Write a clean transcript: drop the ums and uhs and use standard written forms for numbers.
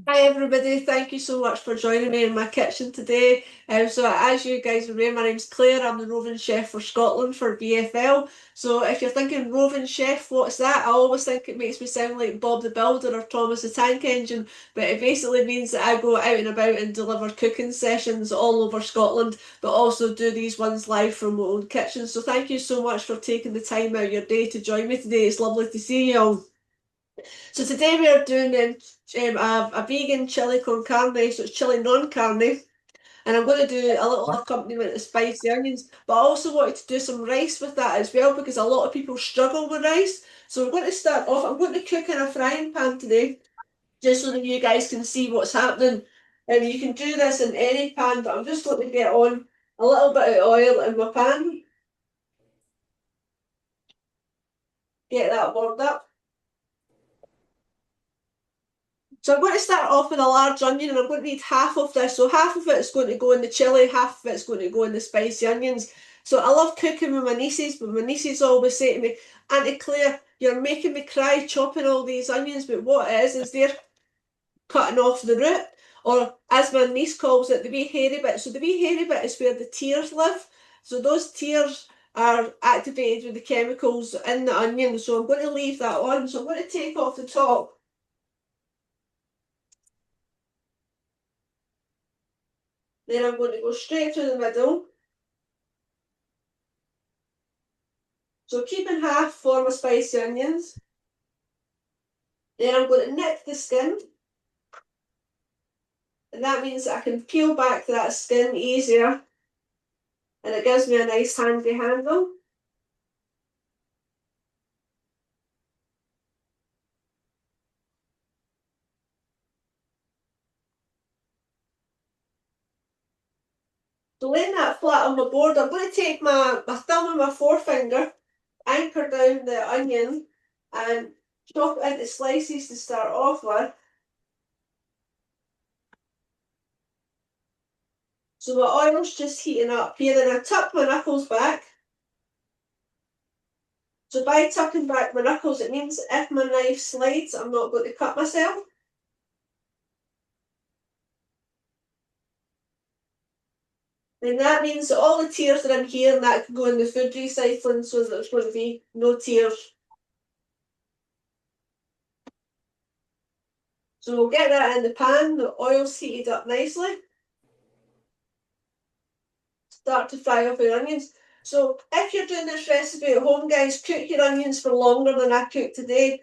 Hi everybody, thank you so much for joining me in my kitchen today. So as you guys remember, my name's Claire, I'm the roving chef for Scotland for BFL. So if you're thinking roving chef, what's that? I always think it makes me sound like Bob the Builder or Thomas the Tank Engine, but it basically means that I go out and about and deliver cooking sessions all over Scotland, but also do these ones live from my own kitchen. So thank you so much for taking the time out of your day to join me today. It's lovely to see you all. So today we are doing a vegan chili con carne, so it's chili non carne, and I'm going to do a little accompaniment of spicy onions. But I also wanted to do some rice with that as well because a lot of people struggle with rice. So we're going to start off. I'm going to cook in a frying pan today, just so that you guys can see what's happening. And you can do this in any pan, but I'm just going to get on a little bit of oil in my pan, get that warmed up. So I'm going to start off with a large onion and I'm going to need half of this. So half of it's going to go in the chilli, half of it's going to go in the spicy onions. So I love cooking with my nieces, but my nieces always say to me, Auntie Claire, you're making me cry chopping all these onions, but what it is they're cutting off the root, or as my niece calls it, the wee hairy bit. So the wee hairy bit is where the tears live. So those tears are activated with the chemicals in the onion. So I'm going to leave that on. So I'm going to take off the top. Then I'm going to go straight through the middle. So keep in half for my spicy onions. Then I'm going to nick the skin. And that means that I can peel back that skin easier. And it gives me a nice handy handle. So laying that flat on my board, I'm going to take my thumb and my forefinger, anchor down the onion and chop it into slices to start off with. So my oil's just heating up here, then I tuck my knuckles back. So by tucking back my knuckles, it means if my knife slides, I'm not going to cut myself. Then that means that all the tears that I'm hearing that can go in the food recycling so that there's going to be no tears. So we'll get that in the pan, the oil's heated up nicely. Start to fry off your onions. So if you're doing this recipe at home, guys, cook your onions for longer than I cooked today.